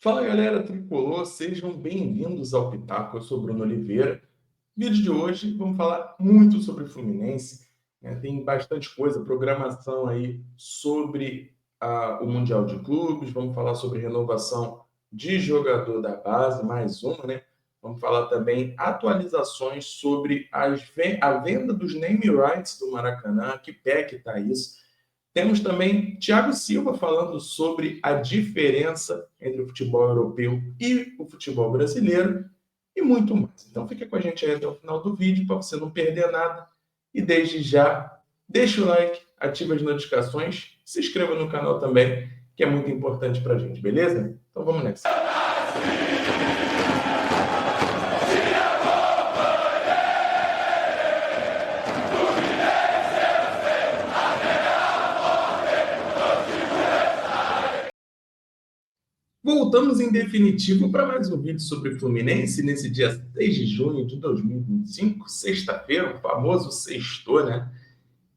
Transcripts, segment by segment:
Fala galera tricolor, sejam bem-vindos ao Pitaco. Eu sou Bruno Oliveira. Vídeo de hoje vamos falar muito sobre o Fluminense, né? Tem bastante coisa, programação aí sobre o Mundial de Clubes. Vamos falar sobre renovação de jogador da base, mais uma, né? Vamos falar também atualizações sobre a venda dos name rights do Maracanã, que pé que está isso. Temos também Thiago Silva falando sobre a diferença entre o futebol europeu e o futebol brasileiro e muito mais. Então fica com a gente aí até o final do vídeo para você não perder nada. E desde já, deixa o like, ativa as notificações, se inscreva no canal também, que é muito importante para a gente, beleza? Então vamos nessa. Voltamos em definitivo para mais um vídeo sobre Fluminense, nesse dia 6 de junho de 2025, sexta-feira, o famoso sextou, né?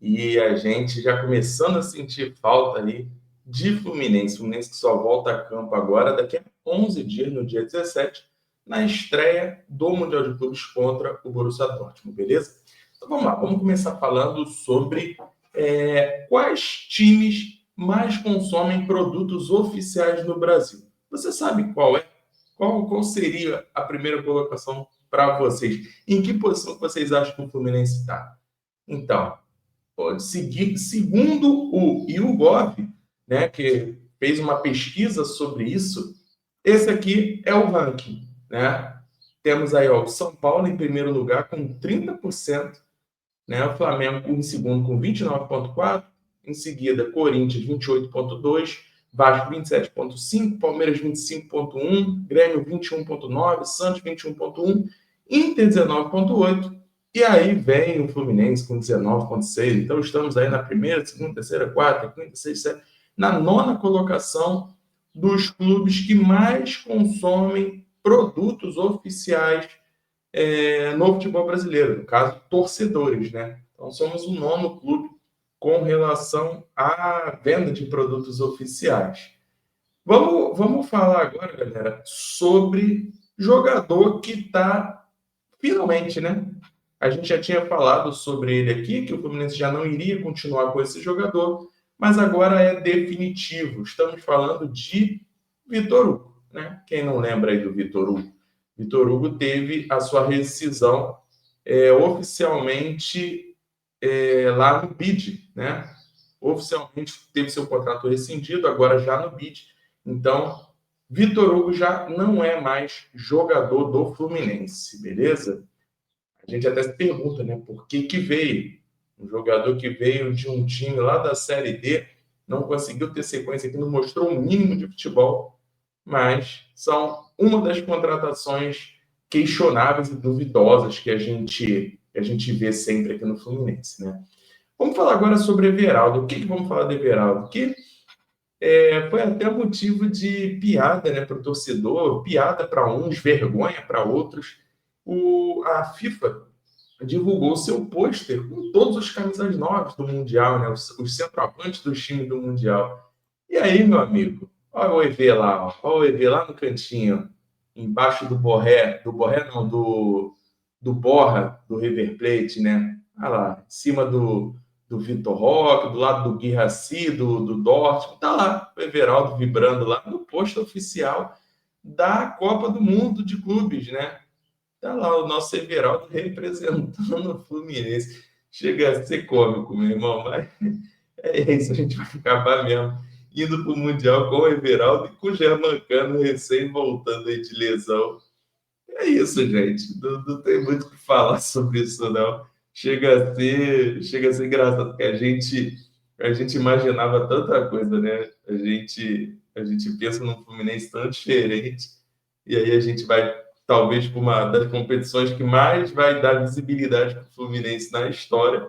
E a gente já começando a sentir falta ali de Fluminense. Fluminense que só volta a campo agora, daqui a 11 dias, no dia 17, na estreia do Mundial de Clubes contra o Borussia Dortmund, beleza? Então vamos lá, vamos começar falando sobre quais times mais consomem produtos oficiais no Brasil. Você sabe qual é? Qual seria a primeira colocação para vocês? Em que posição vocês acham que o Fluminense está? Então, pode seguir, segundo o YouGov, né, que fez uma pesquisa sobre isso, esse aqui é o ranking, né? Temos aí o São Paulo em primeiro lugar com 30%, né? O Flamengo em segundo com 29,4%, em seguida Corinthians 28,2%, Vasco 27,5%, Palmeiras 25,1%, Grêmio 21,9%, Santos 21,1%, Inter 19,8%, e aí vem o Fluminense com 19,6%. Então estamos aí na primeira, segunda, terceira, quarta, quinta, sexta, sétima, na nona colocação dos clubes que mais consomem produtos oficiais no futebol brasileiro, no caso, torcedores, né? Então, somos o nono clube com relação à venda de produtos oficiais. Vamos falar agora, galera, sobre jogador que está finalmente, né? A gente já tinha falado sobre ele aqui, que o Fluminense já não iria continuar com esse jogador, mas agora é definitivo. Estamos falando de Vitor Hugo, né? Quem não lembra aí do Vitor Hugo? Vitor Hugo teve a sua rescisão oficialmente lá no BID, né? Oficialmente teve seu contrato rescindido, agora já no BID. Então, Vitor Hugo já não é mais jogador do Fluminense, beleza? A gente até se pergunta, né, por que que veio? Um jogador que veio de um time lá da Série D, não conseguiu ter sequência aqui, não mostrou o mínimo de futebol, mas são uma das contratações questionáveis e duvidosas que a gente vê sempre aqui no Fluminense, né? Vamos falar agora sobre Everaldo. O que vamos falar de Everaldo? Que foi até motivo de piada, né, para o torcedor, piada para uns, vergonha para outros. A FIFA divulgou seu pôster com todos os camisas novas do Mundial, né, os centroavantes dos times do Mundial. E aí, meu amigo, olha o EV lá, ó, olha o EV lá no cantinho, embaixo do Borré não, do Borra, do River Plate, né? Olha lá, em cima do Vitor Roque, do lado do Guirassi, do Dortmund, tá lá o Everaldo vibrando lá no posto oficial da Copa do Mundo de Clubes, né? Tá lá o nosso Everaldo representando o Fluminense. Chega a ser cômico, meu irmão, mas é isso, a gente vai acabar mesmo indo para o Mundial com o Everaldo e com o Germancano recém voltando aí de lesão. É isso, gente. Não tem muito o que falar sobre isso, não. Chega a ser engraçado, porque a gente imaginava tanta coisa, né? A gente pensa num Fluminense tão diferente, e aí a gente vai, talvez, para uma das competições que mais vai dar visibilidade para o Fluminense na história,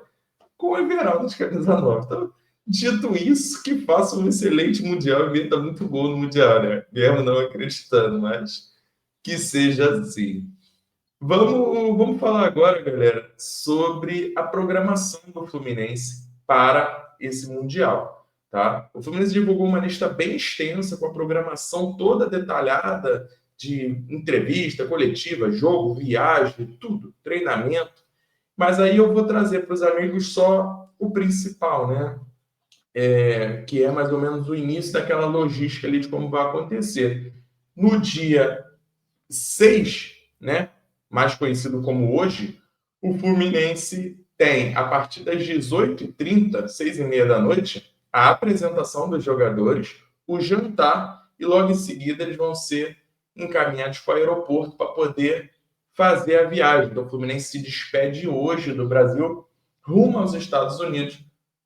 com o Everaldo de camisa nova. Então, dito isso, que faça um excelente Mundial e meta muito gol no Mundial, né? Mesmo não acreditando, mas que seja assim. Vamos falar agora, galera, sobre a programação do Fluminense para esse Mundial. tá? O Fluminense divulgou uma lista bem extensa, com a programação toda detalhada de entrevista, coletiva, jogo, viagem, tudo, treinamento. Mas aí eu vou trazer para os amigos só o principal, né? Que é mais ou menos o início daquela logística ali de como vai acontecer. No dia 6, né, mais conhecido como hoje, o Fluminense tem, a partir das 18h30, 6h30 da noite, a apresentação dos jogadores, o jantar, e logo em seguida eles vão ser encaminhados para o aeroporto para poder fazer a viagem. Então, o Fluminense se despede hoje do Brasil rumo aos Estados Unidos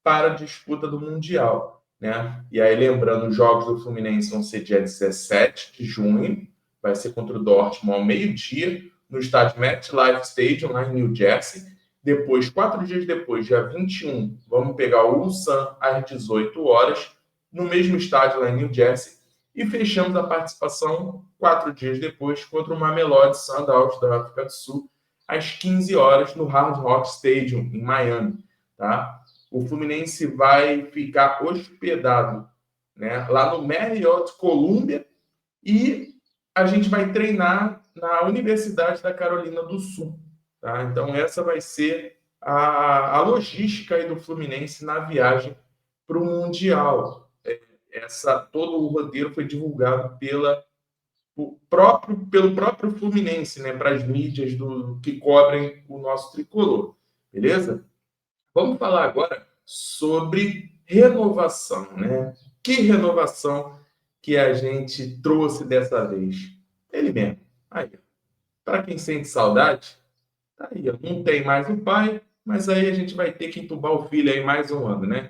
para a disputa do Mundial, né? E aí, lembrando, os jogos do Fluminense vão ser dia 17 de junho, vai ser contra o Dortmund ao meio-dia, no estádio MetLife Stadium, lá em New Jersey. Depois, 4 dias depois, dia 21, vamos pegar o Ulsan às 18 horas, no mesmo estádio lá em New Jersey. E fechamos a participação 4 dias depois contra o Mamelodi Sundowns da África do Sul, às 15 horas, no Hard Rock Stadium, em Miami. Tá? O Fluminense vai ficar hospedado, né, lá no Marriott Columbia, e a gente vai treinar na Universidade da Carolina do Sul. Tá? Então, essa vai ser a logística aí do Fluminense na viagem para o Mundial. Todo o roteiro foi divulgado pelo próprio Fluminense, né, para as mídias que cobrem o nosso tricolor. Beleza? Vamos falar agora sobre renovação, né? Que renovação que a gente trouxe dessa vez? Ele mesmo. Aí, para quem sente saudade, tá aí, ó. Não tem mais o pai, mas aí a gente vai ter que entubar o filho aí mais um ano, né?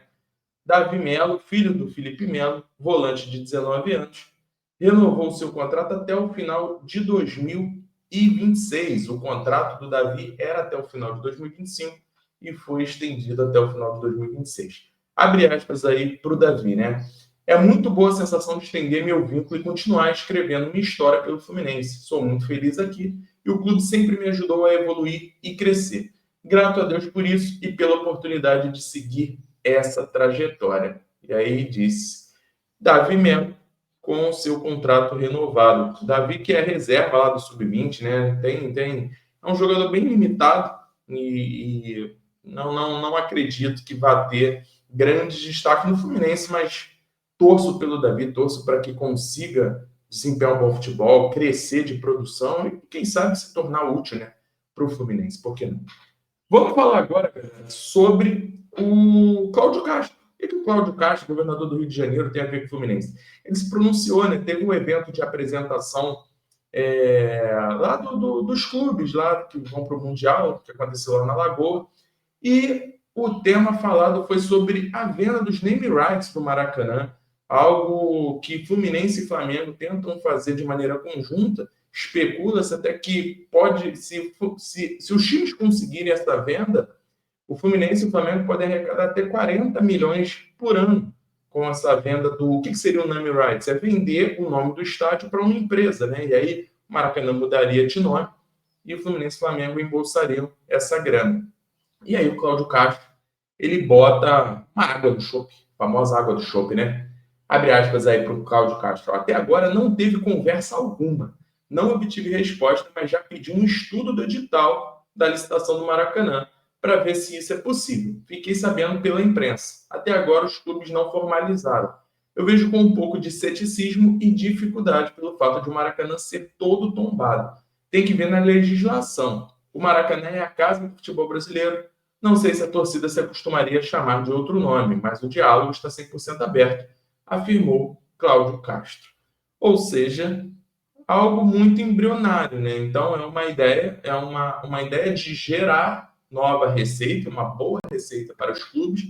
Davi Melo, filho do Felipe Melo, volante de 19 anos, renovou seu contrato até o final de 2026. O contrato do Davi era até o final de 2025 e foi estendido até o final de 2026. Abre aspas aí para o Davi, né? É muito boa a sensação de estender meu vínculo e continuar escrevendo minha história pelo Fluminense. Sou muito feliz aqui e o clube sempre me ajudou a evoluir e crescer. Grato a Deus por isso e pela oportunidade de seguir essa trajetória. E aí disse Davi Melo com o seu contrato renovado. Davi, que é reserva lá do Sub-20, né? É um jogador bem limitado e não acredito que vá ter grandes destaques no Fluminense, mas torço pelo Davi, torço para que consiga desempenhar um bom futebol, crescer de produção e, quem sabe, se tornar útil, né, para o Fluminense. Por que não? Vamos falar agora, galera, sobre o Cláudio Castro. O que o Cláudio Castro, governador do Rio de Janeiro, tem a ver com o Fluminense? Ele se pronunciou, né? Teve um evento de apresentação lá dos clubes lá que vão para o Mundial, que aconteceu lá na Lagoa, e o tema falado foi sobre a venda dos name rights do Maracanã, algo que Fluminense e Flamengo tentam fazer de maneira conjunta. Especula-se até que pode, se os times conseguirem essa venda, o Fluminense e o Flamengo podem arrecadar até 40 milhões por ano com essa venda do... O que seria o name rights? É vender o nome do estádio para uma empresa, né? E aí o Maracanã mudaria de nome e o Fluminense e o Flamengo embolsariam essa grana. E aí o Cláudio Castro, ele bota uma água do chope, a famosa água do chope, né? Abre aspas aí para o Cláudio Castro. Até agora não teve conversa alguma. Não obtive resposta, mas já pedi um estudo do edital da licitação do Maracanã para ver se isso é possível. Fiquei sabendo pela imprensa. Até agora os clubes não formalizaram. Eu vejo com um pouco de ceticismo e dificuldade pelo fato de o Maracanã ser todo tombado. Tem que ver na legislação. O Maracanã é a casa do futebol brasileiro. Não sei se a torcida se acostumaria a chamar de outro nome, mas o diálogo está 100% aberto, afirmou Cláudio Castro. Ou seja, algo muito embrionário, né? Então é uma ideia de gerar nova receita, uma boa receita para os clubes,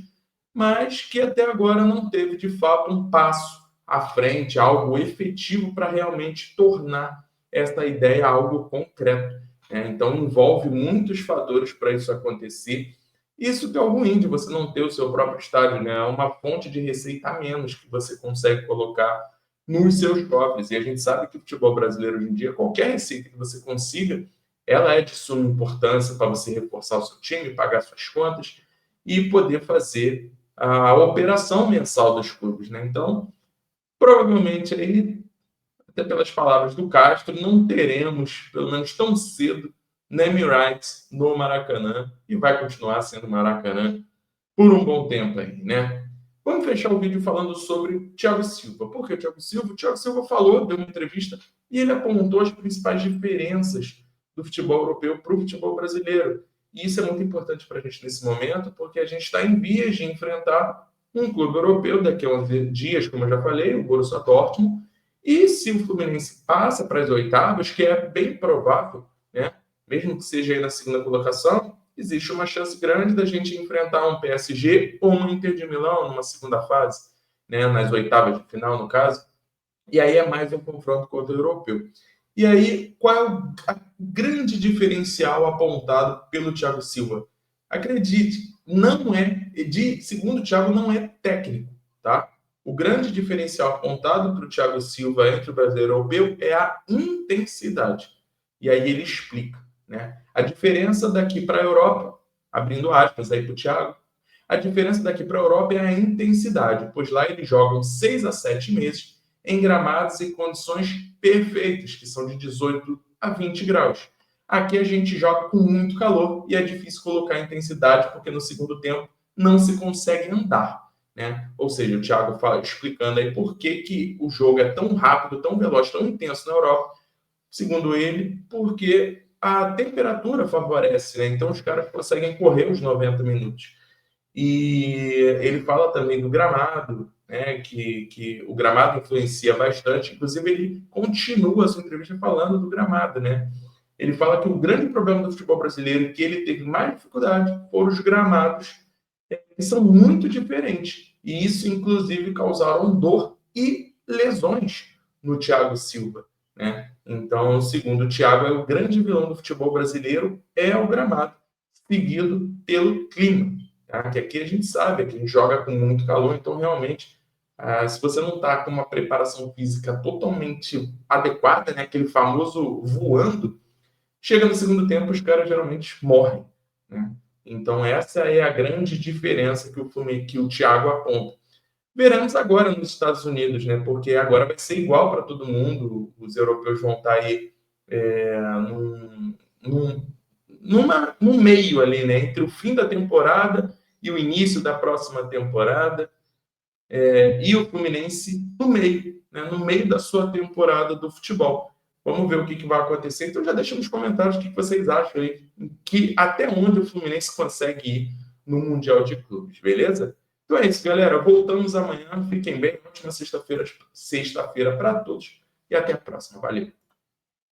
mas que até agora não teve de fato um passo à frente, algo efetivo para realmente tornar essa ideia algo concreto, né? Então envolve muitos fatores para isso acontecer. Isso que é o ruim de você não ter o seu próprio estádio, né? É uma fonte de receita a menos que você consegue colocar nos seus cofres. E a gente sabe que o futebol brasileiro hoje em dia, qualquer receita que você consiga, ela é de suma importância para você reforçar o seu time, pagar suas contas e poder fazer a operação mensal dos clubes, né? Então, provavelmente aí, até pelas palavras do Castro, não teremos, pelo menos tão cedo, name rights no Maracanã, e vai continuar sendo Maracanã por um bom tempo aí, né? Vamos fechar o vídeo falando sobre Thiago Silva. Por que Thiago Silva? O Thiago Silva falou, deu uma entrevista, e ele apontou as principais diferenças do futebol europeu para o futebol brasileiro. E isso é muito importante para a gente nesse momento, porque a gente está em vias de enfrentar um clube europeu daqui a 11 dias, como eu já falei, o Borussia Dortmund. E se o Fluminense passa para as oitavas, que é bem provável, né? Mesmo que seja aí na segunda colocação, existe uma chance grande da gente enfrentar um PSG ou um Inter de Milão numa segunda fase, né? Nas oitavas de final, no caso. E aí é mais um confronto contra o europeu. E aí, qual é o grande diferencial apontado pelo Thiago Silva? Acredite, não é, segundo o Thiago, não é técnico, tá? O grande diferencial apontado para o Thiago Silva entre o brasileiro e o europeu é a intensidade. E aí ele explica, né? A diferença daqui para a Europa, abrindo aspas aí para o Thiago, a diferença daqui para a Europa é a intensidade, pois lá eles jogam 6 a 7 meses em gramados em condições perfeitas, que são de 18 a 20 graus. Aqui a gente joga com muito calor e é difícil colocar intensidade, porque no segundo tempo não se consegue andar, né? Ou seja, o Thiago fala, explicando aí por que o jogo é tão rápido, tão veloz, tão intenso na Europa, segundo ele, porque a temperatura favorece, né? Então os caras conseguem correr os 90 minutos. E ele fala também do gramado, né, que o gramado influencia bastante. Inclusive, ele continua a sua entrevista falando do gramado, né? Ele fala que o grande problema do futebol brasileiro, que ele teve mais dificuldade, foram os gramados, que são muito diferentes. E isso, inclusive, causaram dor e lesões no Thiago Silva, né? Então, segundo o Thiago, é o grande vilão do futebol brasileiro é o gramado, seguido pelo clima. Tá? Que aqui a gente sabe, aqui a gente joga com muito calor, então realmente, se você não está com uma preparação física totalmente adequada, né, aquele famoso voando, chega no segundo tempo, os caras geralmente morrem. Né? Então essa é a grande diferença que o Thiago aponta. Veremos agora nos Estados Unidos, né? Porque agora vai ser igual para todo mundo. Os europeus vão estar aí num, num, no meio ali, né? Entre o fim da temporada e o início da próxima temporada. E o Fluminense no meio, né? No meio da sua temporada do futebol. Vamos ver o que vai acontecer. Então já deixa nos comentários o que vocês acham aí, até onde o Fluminense consegue ir no Mundial de Clubes, beleza? Então é isso, galera. Voltamos amanhã. Fiquem bem. Ótima sexta-feira para todos. E até a próxima. Valeu.